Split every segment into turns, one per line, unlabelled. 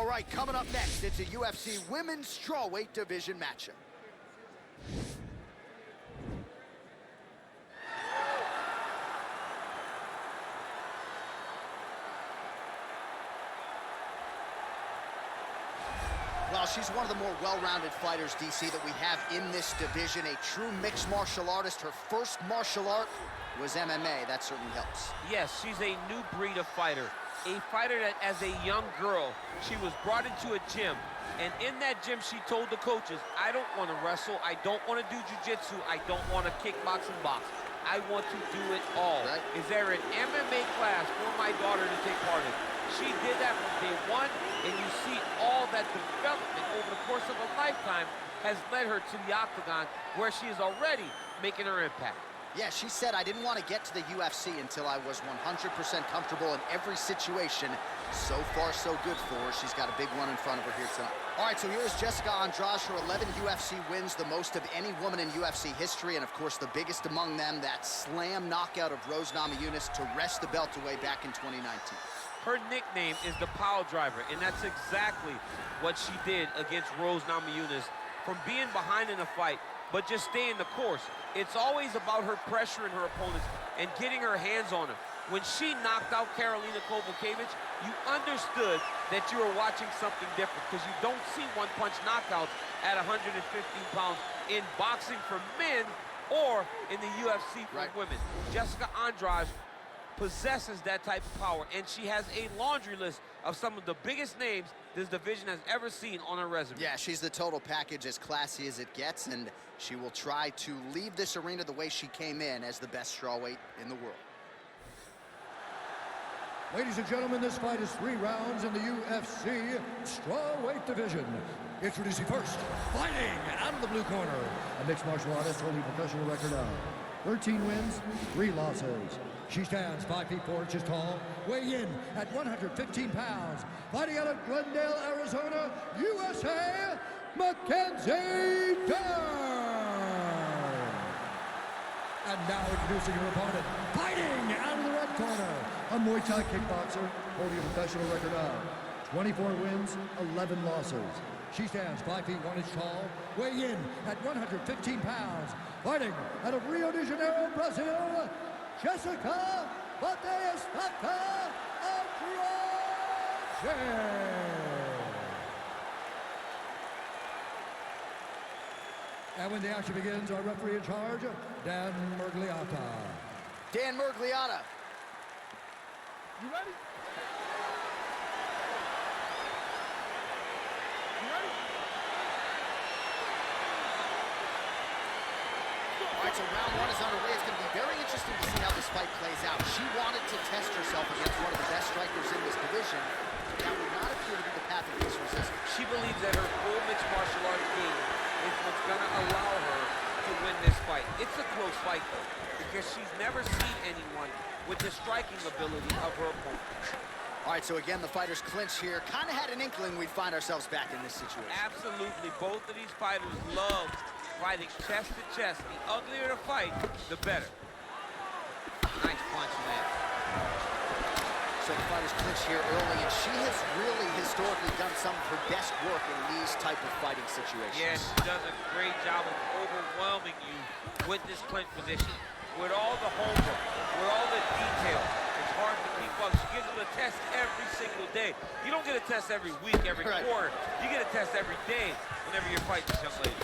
right, coming up next, it's a UFC women's strawweight division matchup. Well, she's one of the more well-rounded fighters, DC, that we have in this division. A true mixed martial artist. Her first martial art was MMA. That certainly helps.
Yes, she's a new breed of fighter. A fighter that, as a young girl, she was brought into a gym. And in that gym, she told the coaches, I don't want to wrestle. I don't want to do jiu-jitsu. I don't want to kickbox and box. I want to do it all. Right. Is there an MMA class for my daughter to take part in? She did that from day one, and you see all that development over the course of a lifetime has led her to the octagon, where she is already making her impact.
Yeah, she said, I didn't want to get to the UFC until I was 100% comfortable in every situation. So far, so good for her. She's got a big one in front of her here tonight. All right, so here's Jessica Andrade. Her 11 UFC wins, the most of any woman in UFC history, and of course, the biggest among them, that slam knockout of Rose Namajunas to wrest the belt away back in 2019.
Her nickname is the Pile Driver, and that's exactly what she did against Rose Namajunas. From being behind in a fight, but just staying the course. It's always about her pressuring her opponents and getting her hands on them. When she knocked out Karolina Kowalkiewicz, you understood that you were watching something different, because you don't see one-punch knockouts at 115 pounds in boxing for men or in the UFC for women. Jessica Andrade possesses that type of power, and she has a laundry list of some of the biggest names this division has ever seen on her resume.
Yeah, she's the total package, as classy as it gets, and she will try to leave this arena the way she came in, as the best strawweight in the world.
Ladies and gentlemen, this fight is 3 rounds in the UFC strawweight division. Introducing first, fighting out of the blue corner, a mixed martial artist holding a professional record of 13 wins, 3 losses. She stands 5 feet 4 inches tall, weighing in at 115 pounds. Fighting out of Glendale, Arizona, USA, Mackenzie Dern. And now introducing her opponent, fighting out of the red corner, a Muay Thai kickboxer holding a professional record of 24 wins, 11 losses. She stands 5 feet 1 inch tall, weighing in at 115 pounds. Fighting out of Rio de Janeiro, Brazil, Jessica Andrade. And when the action begins, our referee in charge, Dan Mergliata.
Dan Mergliata.
You ready? You ready?
All right, so round 1 is underway. It's going to be very interesting to see how this fight plays out. She wanted to test herself against one of the best strikers in this division. That would not appear to be the path of least resistance.
She believes that her full mixed martial arts game is what's going to allow her to win this fight. It's a close fight, though, because she's never seen anyone with the striking ability of her opponent.
All right, so again, the fighters clinch here. Kind of had an inkling we'd find ourselves back in this situation.
Absolutely. Both of these fighters love fighting chest to chest. The uglier the fight, the better. Nice punch, man.
So the fighters clinch here early, and she has really historically done some of her best work in these type of fighting situations.
Yeah, she does a great job of overwhelming you with this clinch position. With all the homework, with all the detail, it's hard to keep up. She gives you a test every single day. You don't get a test every week, every quarter. You get a test every day whenever you're fighting this young lady.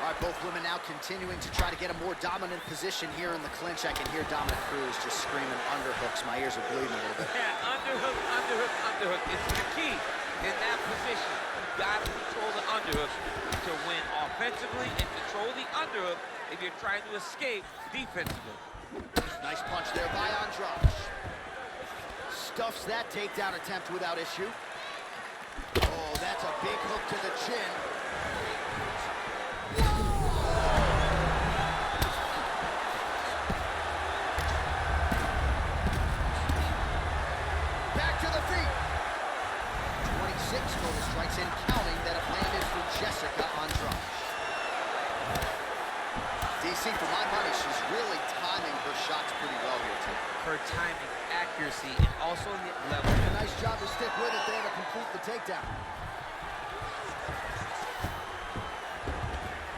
All right, both women now continuing to try to get a more dominant position here in the clinch. I can hear Dominic Cruz just screaming underhooks. My ears are bleeding a little bit.
Yeah, underhook, underhook, underhook. It's the key in that position. You got to control the underhook to win offensively and control the underhook if you're trying to escape defensively.
Nice punch there by Andrade. Stuffs that takedown attempt without issue. Oh, that's a big hook to the chin. Back to the feet. 26 total strikes and counting that have landed for Jessica Andrade. DC, see, for my money, she's really timing her shots pretty well here, too.
Her timing, accuracy, and also hit level.
A nice job to stick with it there to complete the takedown.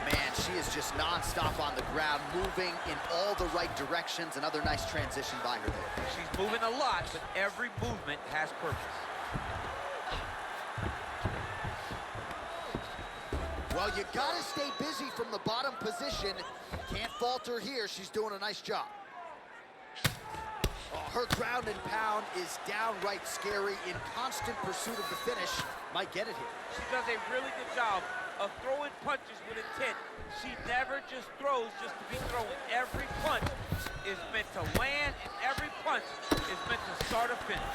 Man, she is just nonstop on the ground, moving in all the right directions. Another nice transition by her there.
She's moving a lot, but every movement has purpose.
Well, you gotta stay busy from the bottom position. Can't falter here. She's doing a nice job. Oh, her ground and pound is downright scary, in constant pursuit of the finish. Might get it here.
She does a really good job of throwing punches with intent. She never just throws just to be throwing. Every punch is meant to land, and every punch is meant to start a finish.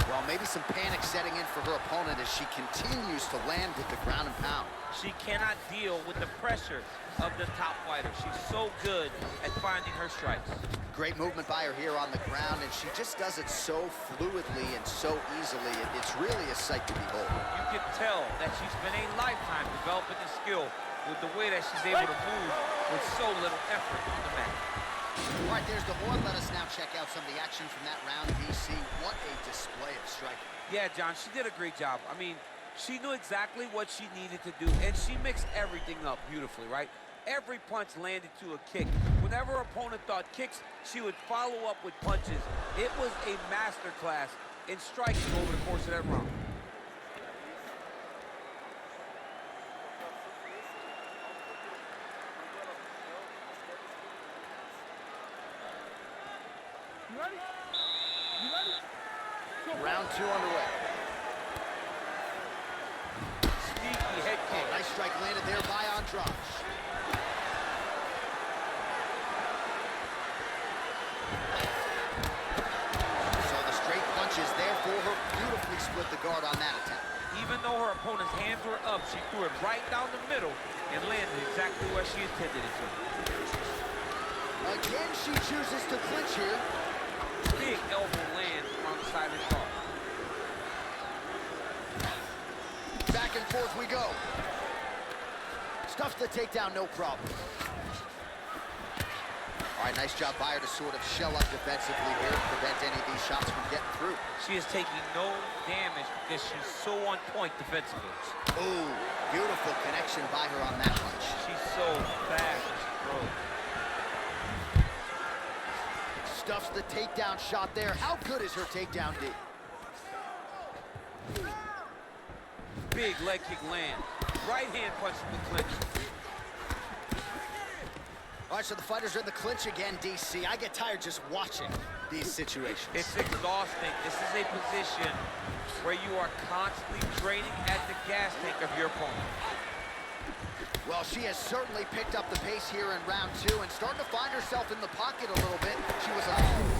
Well, maybe some panic setting in for her opponent as she continues to land with the ground and pound.
She cannot deal with the pressure of the top fighter. She's so good at finding her strikes.
Great movement by her here on the ground, and she just does it so fluidly and so easily. It's really a sight to behold.
You can tell that she spent a lifetime developing the skill with the way that she's able to move with so little effort on the mat.
All right, there's the horn. Let us now check out some of the action from that round, DC. What a display of striking.
Yeah, John, she did a great job. I mean, she knew exactly what she needed to do, and she mixed everything up beautifully, right? Every punch landed to a kick. Whenever her opponent thought kicks, she would follow up with punches. It was a masterclass in striking over the course of that round.
You ready? You ready?
Round two underway.
Sneaky head kick.
Nice strike landed there by Andrade. So the straight punch is there for her. Beautifully split the guard on that attack.
Even though her opponent's hands were up, she threw it right down the middle and landed exactly where she intended it to.
Again, she chooses to clinch here.
Big elbow lands on the side of the guard.
Back and forth we go. Stuffs the takedown, no problem. All right, nice job by her to sort of shell up defensively here and prevent any of these shots from getting through.
She is taking no damage because she's so on point defensively.
Oh, beautiful connection by her on that punch.
She's so fast as she throws.
Stuffs the takedown shot there. How good is her takedown, D?
Big leg kick land. Right hand punch from the clinch.
All right, so the fighters are in the clinch again, DC. I get tired just watching these situations.
It's exhausting. This is a position where you are constantly draining at the gas tank of your opponent.
Well, she has certainly picked up the pace here in round two and starting to find herself in the pocket a little bit. She was unbelievable.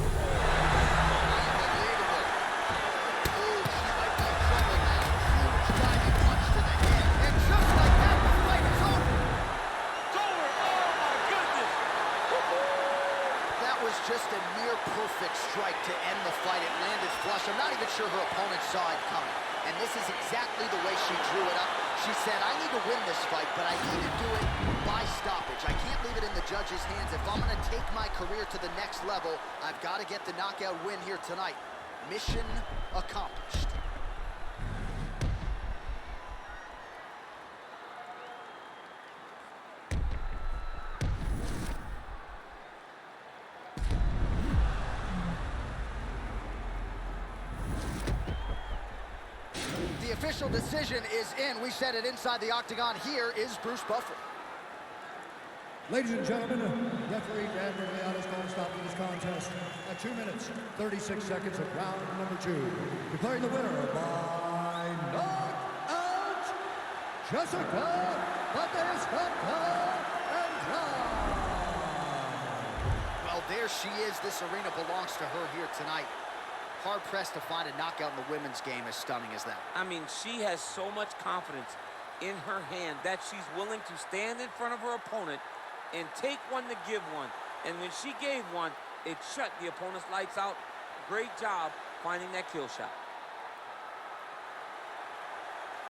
Oh, she might be in trouble now. Huge diving punch to the head. And just like that, the fight is over.
It's over. Oh, my goodness.
That was just a near perfect strike to end the fight. It landed flush. I'm not even sure her opponent saw it coming. And this is exactly the way she drew it up. She said, I need to win this fight, but I need to do it by stoppage. I can't leave it in the judge's hands. If I'm going to take my career to the next level, I've got to get the knockout win here tonight. Mission accomplished. The official decision is in. We said it inside the octagon. Here is Bruce Buffer.
Ladies and gentlemen, referee Dan Murray is going to stop this contest at 2 minutes, 36 seconds of round number 2. Declaring the winner by knockout, Jessica Andrade.
Well, there she is. This arena belongs to her here tonight. Hard-pressed to find a knockout in the women's game as stunning as that.
I mean, she has so much confidence in her hand that she's willing to stand in front of her opponent and take one to give one. And when she gave one, it shut the opponent's lights out. Great job finding that kill shot.